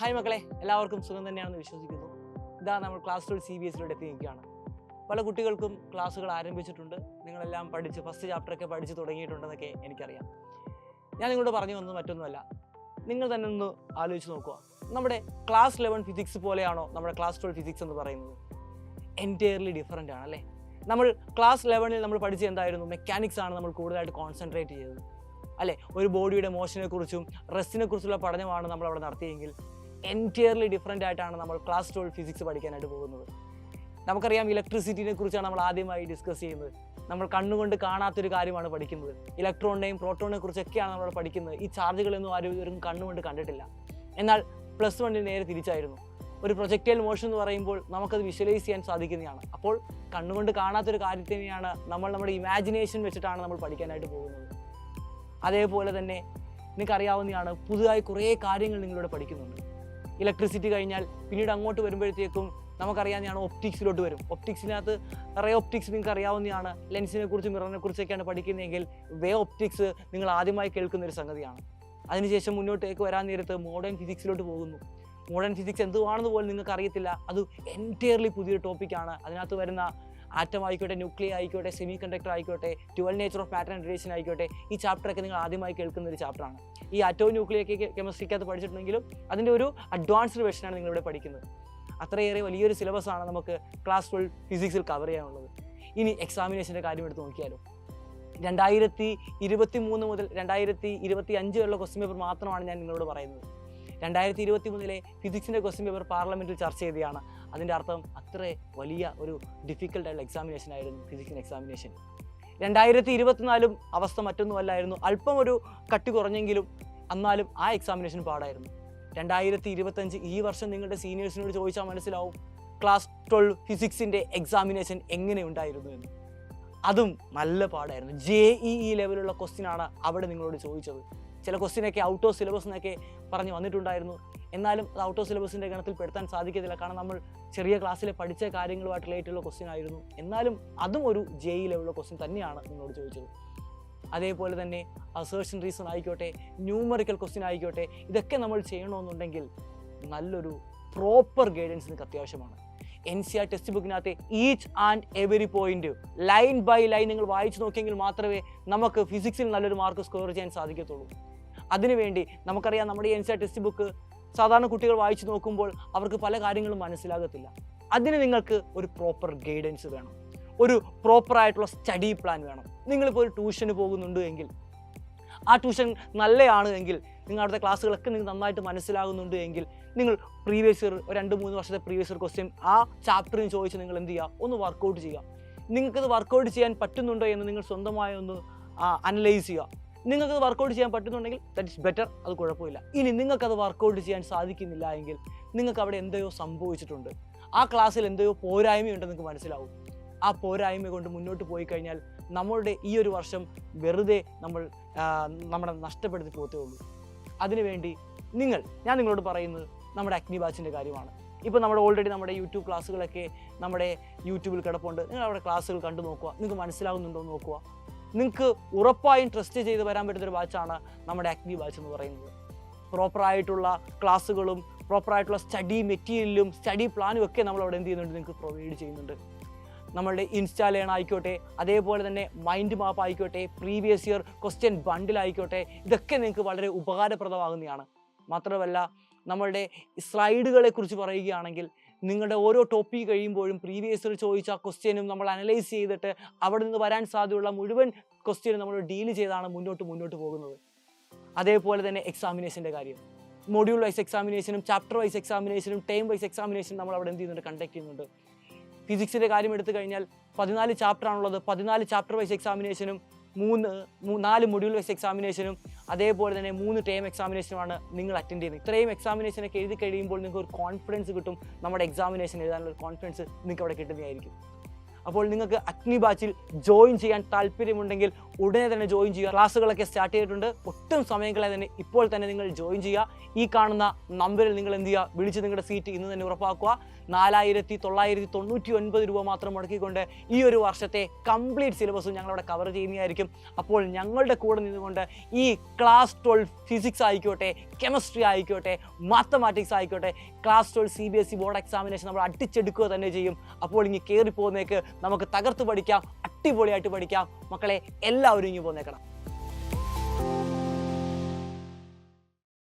Hi മക്കളെ, എല്ലാവർക്കും സുഖം തന്നെയാണെന്ന് വിശ്വസിക്കുന്നു. ഇതാ നമ്മൾ ക്ലാസ് 12 CBSE എത്തി നിൽക്കുകയാണ്. പല കുട്ടികൾക്കും ക്ലാസ്സുകൾ ആരംഭിച്ചിട്ടുണ്ട്. നിങ്ങളെല്ലാം പഠിച്ച് ഫസ്റ്റ് ചാപ്റ്ററൊക്കെ പഠിച്ച് തുടങ്ങിയിട്ടുണ്ടെന്നൊക്കെ എനിക്കറിയാം. ഞാൻ നിങ്ങളോട് പറഞ്ഞു വന്നത് മറ്റൊന്നുമല്ല, നിങ്ങൾ തന്നെ ഒന്ന് ആലോചിച്ച് നോക്കുക. നമ്മുടെ ക്ലാസ് 11 ഫിസിക്സ് പോലെയാണോ നമ്മുടെ ക്ലാസ് 12 ഫിസിക്സ് എന്ന് പറയുന്നത്? എൻറ്റയർലി ഡിഫറൻ്റ് ആണ് അല്ലേ? നമ്മൾ ക്ലാസ് 11 നമ്മൾ പഠിച്ചത് എന്തായിരുന്നു? മെക്കാനിക്സ് ആണ് നമ്മൾ കൂടുതലായിട്ട് കോൺസെൻട്രേറ്റ് ചെയ്തത് അല്ലേ? ഒരു ബോഡിയുടെ മോഷനെ കുറിച്ചും റെസ്റ്റിനെ കുറിച്ചുള്ള പഠനമാണ് നമ്മൾ അവിടെ നടത്തിയെങ്കിൽ എൻറ്റയർലി ഡിഫറൻ്റ് ആയിട്ടാണ് നമ്മൾ ക്ലാസ് 12 ഫിസിക്സ് പഠിക്കാനായിട്ട് പോകുന്നത്. നമുക്കറിയാം, ഇലക്ട്രിസിറ്റിനെ കുറിച്ചാണ് നമ്മൾ ആദ്യമായി ഡിസ്കസ് ചെയ്യുന്നത്. നമ്മൾ കണ്ണുകൊണ്ട് കാണാത്തൊരു കാര്യമാണ് പഠിക്കുന്നത്. ഇലക്ട്രോണിനെയും പ്രോട്ടോണിനെ കുറിച്ചൊക്കെയാണ് നമ്മൾ പഠിക്കുന്നത്. ഈ ചാർജുകളൊന്നും ആരും കണ്ണുകൊണ്ട് കണ്ടിട്ടില്ല. എന്നാൽ +1 നേരെ തിരിച്ചായിരുന്നു. ഒരു പ്രൊജക്റ്റൈൽ മോഷൻ എന്ന് പറയുമ്പോൾ നമുക്കത് വിഷ്വലൈസ് ചെയ്യാൻ സാധിക്കുന്നതാണ്. അപ്പോൾ കണ്ണുകൊണ്ട് കാണാത്തൊരു കാര്യത്തിനെയാണ് നമ്മുടെ ഇമാജിനേഷൻ വെച്ചിട്ടാണ് നമ്മൾ പഠിക്കാനായിട്ട് പോകുന്നത്. അതേപോലെ തന്നെ നിങ്ങൾക്കറിയാവുന്നതാണ്, പുതുതായി കുറേ കാര്യങ്ങൾ നിങ്ങളിവിടെ പഠിക്കുന്നുണ്ട്. ഇലക്ട്രിസിറ്റി കഴിഞ്ഞാൽ പിന്നീട് അങ്ങോട്ട് വരുമ്പോഴത്തേക്കും നമുക്കറിയാവുന്നതാണ് ഒപ്റ്റിക്സിലോട്ട് വരും. ഒപ്റ്റിക്സിനകത്ത് റേ ഒപ്റ്റിക്സ് നിങ്ങൾക്ക് അറിയാവുന്നതാണ്. ലെൻസിനെ കുറിച്ചും മിററിനെ കുറിച്ചൊക്കെയാണ് പഠിക്കുന്നതെങ്കിൽ വേ ഒപ്റ്റിക്സ് നിങ്ങൾ ആദ്യമായി കേൾക്കുന്ന ഒരു സംഗതിയാണ്. അതിനുശേഷം മുന്നോട്ടേക്ക് വരാൻ നേരത്ത് മോഡേൺ ഫിസിക്സിലോട്ട് പോകുന്നു. മോഡേൺ ഫിസിക്സ് എന്തുവാണെന്ന് പോലും നിങ്ങൾക്ക് അറിയത്തില്ല. അത് എൻറ്റയർലി പുതിയൊരു ടോപ്പിക്കാണ്. അതിനകത്ത് വരുന്ന ആറ്റം ആയിക്കോട്ടെ, ന്യൂക്ലിയർ ആയിക്കോട്ടെ, സെമി കണ്ടക്ടർ ആയിക്കോട്ടെ, 12 nature of matter and radiation ആയിക്കോട്ടെ, ഈ ചാപ്റ്ററൊക്കെ നിങ്ങൾ ആദ്യമായി കേൾക്കുന്ന ഒരു ചാപ്റ്ററാണ്. ഈ ആറ്റവും ന്യൂക്ലിയർ കെമിസ്ട്രിക്കകത്ത് പഠിച്ചിട്ടുണ്ടെങ്കിലും അതിൻ്റെ ഒരു അഡ്വാൻസ്ഡ് വെർഷനാണ് നിങ്ങളിവിടെ പഠിക്കുന്നത്. അത്രയേറെ വലിയൊരു സിലബസാണ് നമുക്ക് ക്ലാസ് 12 ഫിസിക്സിൽ കവർ ചെയ്യാനുള്ളത്. ഇനി എക്സാമിനേഷൻ്റെ കാര്യം എടുത്ത് നോക്കിയാലോ, 2023 മുതൽ 2025 വരെയുള്ള ക്വസ്റ്റ്യൻ പേപ്പർ മാത്രമാണ് ഞാൻ നിങ്ങളോട് പറയുന്നത്. 2023 ഫിസിക്സിൻ്റെ ക്വസ്റ്റ്യൻ പേപ്പർ പാർലമെൻറ്റിൽ ചർച്ച ചെയ്തതാണ്. അതിൻ്റെ അർത്ഥം അത്ര വലിയ ഒരു ഡിഫിക്കൽട്ടായിട്ടുള്ള എക്സാമിനേഷൻ ആയിരുന്നു ഫിസിക്സിൻ്റെ എക്സാമിനേഷൻ. 2024 അവസ്ഥ മറ്റൊന്നുമല്ലായിരുന്നു. അല്പം ഒരു കട്ടി കുറഞ്ഞെങ്കിലും എന്നാലും ആ എക്സാമിനേഷൻ പാടായിരുന്നു. 2025 ഈ വർഷം നിങ്ങളുടെ സീനിയേഴ്സിനോട് ചോദിച്ചാൽ മനസ്സിലാവും ക്ലാസ് 12 ഫിസിക്സിൻ്റെ എക്സാമിനേഷൻ എങ്ങനെ ഉണ്ടായിരുന്നു എന്ന്. അതും നല്ല പാടായിരുന്നു. JEE ലെവലുള്ള ക്വസ്റ്റ്യനാണ് അവിടെ നിങ്ങളോട് ചോദിച്ചത്. ചില ക്വസ്റ്റ്യനൊക്കെ ഔട്ട് ഓഫ് സിലബസ് എന്നൊക്കെ പറഞ്ഞ് വന്നിട്ടുണ്ടായിരുന്നു. എന്നാലും അത് ഔട്ട് ഓഫ് സിലബസിൻ്റെ ഗണത്തിൽ പെടുത്താൻ സാധിക്കത്തില്ല. കാരണം നമ്മൾ ചെറിയ ക്ലാസ്സിൽ പഠിച്ച കാര്യങ്ങളുമായിട്ട് റിലേറ്റുള്ള ക്വസ്റ്റ്യൻ ആയിരുന്നു. എന്നാലും അതും ഒരു JEE ലെവലുള്ള ക്വസ്റ്റ്യൻ തന്നെയാണ് നിങ്ങളോട് ചോദിച്ചത്. അതേപോലെ തന്നെ അസേർഷൻ റീസൺ ആയിക്കോട്ടെ, ന്യൂമറിക്കൽ ക്വസ്റ്റ്യൻ ആയിക്കോട്ടെ, ഇതൊക്കെ നമ്മൾ ചെയ്യണമെന്നുണ്ടെങ്കിൽ നല്ലൊരു പ്രോപ്പർ ഗൈഡൻസ് നിങ്ങൾക്ക് അത്യാവശ്യമാണ്. NCERT ടെക്സ്റ്റ് ബുക്കിനകത്തെ each and every point line by line നിങ്ങൾ വായിച്ചു നോക്കിയെങ്കിൽ മാത്രമേ നമുക്ക് ഫിസിക്സിൽ നല്ലൊരു മാർക്ക് സ്കോർ ചെയ്യാൻ സാധിക്കത്തുള്ളൂ. അതിനുവേണ്ടി നമുക്കറിയാം, നമ്മുടെ NCERT ടെക്സ്റ്റ് ബുക്ക് സാധാരണ കുട്ടികൾ വായിച്ചു നോക്കുമ്പോൾ അവർക്ക് പല കാര്യങ്ങളും മനസ്സിലാകത്തില്ല. അതിന് നിങ്ങൾക്ക് ഒരു പ്രോപ്പർ ഗൈഡൻസ് വേണം, ഒരു പ്രോപ്പറായിട്ടുള്ള സ്റ്റഡി പ്ലാൻ വേണം. നിങ്ങളിപ്പോൾ ഒരു ട്യൂഷന് പോകുന്നുണ്ട് എങ്കിൽ ആ ട്യൂഷൻ നല്ലതാണ് എങ്കിൽ, നിങ്ങൾ അവിടുത്തെ ക്ലാസ്സുകളൊക്കെ നിങ്ങൾക്ക് നന്നായിട്ട് മനസ്സിലാകുന്നുണ്ട് എങ്കിൽ, നിങ്ങൾ പ്രീവിയസ് ഇയർ 2-3 വർഷത്തെ പ്രീവിയസ് ഇയർ ക്വസ്റ്റ്യൻ ആ ചാപ്റ്ററിന് ചോദിച്ച് നിങ്ങൾ എന്ത് ചെയ്യുക, ഒന്ന് വർക്കൗട്ട് ചെയ്യുക. നിങ്ങൾക്കത് വർക്കൗട്ട് ചെയ്യാൻ പറ്റുന്നുണ്ടോ എന്ന് നിങ്ങൾ സ്വന്തമായി ഒന്ന് അനലൈസ് ചെയ്യുക. നിങ്ങൾക്കത് വർക്കൗട്ട് ചെയ്യാൻ പറ്റുന്നുണ്ടെങ്കിൽ ദാറ്റ് ഇസ് ബെറ്റർ, അത് കുഴപ്പമില്ല. ഇനി നിങ്ങൾക്കത് വർക്കൗട്ട് ചെയ്യാൻ സാധിക്കുന്നില്ല എങ്കിൽ നിങ്ങൾക്ക് അവിടെ എന്തെയോ സംഭവിച്ചിട്ടുണ്ട്, ആ ക്ലാസ്സിൽ എന്തെയോ പോരായ്മയുണ്ടെന്ന് നിങ്ങൾക്ക് മനസ്സിലാവും. ആ പോരായ്മ കൊണ്ട് മുന്നോട്ട് പോയി കഴിഞ്ഞാൽ നമ്മളുടെ ഈ ഒരു വർഷം വെറുതെ നമ്മളെ നഷ്ടപ്പെടുത്തി പോകത്തേ ഉള്ളൂ. അതിനുവേണ്ടി ഞാൻ നിങ്ങളോട് പറയുന്നത് നമ്മുടെ അഗ്നി ബാച്ചിൻ്റെ കാര്യമാണ്. ഇപ്പോൾ ഓൾറെഡി നമ്മുടെ യൂട്യൂബ് ക്ലാസ്സുകളൊക്കെ നമ്മുടെ യൂട്യൂബിൽ കിടപ്പുണ്ട്. നിങ്ങൾ അവിടെ ക്ലാസ്സുകൾ കണ്ടു നോക്കുക, നിങ്ങൾക്ക് മനസ്സിലാകുന്നുണ്ടോ എന്ന് നോക്കുക. നിങ്ങൾക്ക് ഉറപ്പായും ട്രസ്റ്റ് ചെയ്ത് വരാൻ പറ്റുന്നൊരു ബാച്ചാണ് നമ്മുടെ അഗ്നി ബാച്ച് എന്ന് പറയുന്നത്. പ്രോപ്പറായിട്ടുള്ള ക്ലാസ്സുകളും പ്രോപ്പറായിട്ടുള്ള സ്റ്റഡി മെറ്റീരിയലും സ്റ്റഡി പ്ലാനും ഒക്കെ നമ്മളവിടെ എന്ത് ചെയ്യുന്നുണ്ട്, നിങ്ങൾക്ക് പ്രൊവൈഡ് ചെയ്യുന്നുണ്ട്. നമ്മളുടെ ഇൻസ്റ്റാ ലേൺ ആയിക്കോട്ടെ, അതേപോലെ തന്നെ മൈൻഡ് മാപ്പ് ആയിക്കോട്ടെ, പ്രീവിയസ് ഇയർ ക്വസ്റ്റ്യൻ ബണ്ടിലായിക്കോട്ടെ, ഇതൊക്കെ നിങ്ങൾക്ക് വളരെ ഉപകാരപ്രദമാകുന്നതാണ്. മാത്രമല്ല, നമ്മളുടെ സ്ലൈഡുകളെ കുറിച്ച് പറയുകയാണെങ്കിൽ, നിങ്ങളുടെ ഓരോ ടോപ്പിക് കഴിയുമ്പോഴും പ്രീവിയസ് ഇയർ ചോദിച്ച ക്വസ്റ്റ്യനും നമ്മൾ അനലൈസ് ചെയ്തിട്ട് അവിടെ നിന്ന് വരാൻ സാധ്യതയുള്ള മുഴുവൻ ക്വസ്റ്റ്യനും നമ്മൾ ഡീൽ ചെയ്താണ് മുന്നോട്ട് പോകുന്നത്. അതേപോലെ തന്നെ എക്സാമിനേഷൻ്റെ കാര്യം, മൊഡ്യൂൾ വൈസ് എക്സാമിനേഷനും ചാപ്റ്റർ വൈസ് എക്സാമിനേഷനും ടൈം വൈസ് എക്സാമിനേഷനും നമ്മൾ അവിടെ എന്ത് ചെയ്യുന്നുണ്ട്, കണ്ടക്ട് ചെയ്യുന്നുണ്ട്. ഫിസിക്സിൻ്റെ കാര്യം എടുത്തു കഴിഞ്ഞാൽ 14 ചാപ്റ്ററാണുള്ളത്. 14 ചാപ്റ്റർ വൈസ് എക്സാമിനേഷനും 4 മൊഡ്യൂൾ വൈസ് എക്സാമിനേഷനും അതേപോലെ തന്നെ 3 ടേം എക്സാമിനേഷനുമാണ് നിങ്ങൾ അറ്റൻഡ് ചെയ്യുന്നത്. ഇത്രയും എക്സാമിനേഷനൊക്കെ എഴുതി കഴിയുമ്പോൾ നിങ്ങൾക്ക് ഒരു കോൺഫിഡൻസ് കിട്ടും. നമ്മുടെ എക്സാമിനേഷൻ എഴുതാനുള്ള ഒരു കോൺഫിഡൻസ് നിങ്ങൾക്ക് അവിടെ കിട്ടുന്നതായിരിക്കും. അപ്പോൾ നിങ്ങൾക്ക് അഗ്നി ബാച്ചിൽ ജോയിൻ ചെയ്യാൻ താല്പര്യമുണ്ടെങ്കിൽ ഉടനെ തന്നെ ജോയിൻ ചെയ്യുക. ക്ലാസ്സുകളൊക്കെ സ്റ്റാർട്ട് ചെയ്തിട്ടുണ്ട്. ഒട്ടും സമയം കളയാതെ തന്നെ ഇപ്പോൾ തന്നെ നിങ്ങൾ ജോയിൻ ചെയ്യുക. ഈ കാണുന്ന നമ്പറിൽ നിങ്ങൾ എന്ത് ചെയ്യുക, വിളിച്ച് നിങ്ങളുടെ സീറ്റ് ഇന്ന് തന്നെ ഉറപ്പാക്കുക. 4,999 രൂപ മാത്രം മുടക്കിക്കൊണ്ട് ഈ ഒരു വർഷത്തെ കംപ്ലീറ്റ് സിലബസും ഞങ്ങളവിടെ കവർ ചെയ്യുന്നതായിരിക്കും. അപ്പോൾ ഞങ്ങളുടെ കൂടെ നിന്നുകൊണ്ട് ഈ ക്ലാസ് 12 ഫിസിക്സ് ആയിക്കോട്ടെ, കെമിസ്ട്രി ആയിക്കോട്ടെ, മാത്തമാറ്റിക്സ് ആയിക്കോട്ടെ, ക്ലാസ് 12 CBSE ബോർഡ് എക്സാമിനേഷൻ നമ്മൾ അടിച്ചെടുക്കുക തന്നെ ചെയ്യും. അപ്പോൾ ഇങ്ങനെ കയറി പോകുന്നേക്ക് നമുക്ക് തകർത്ത് പഠിക്കാം, അടിപൊളിയായിട്ട് പഠിക്കാം. മക്കളെ എല്ലാവരും ഇങ്ങ് പോന്നേക്കണം.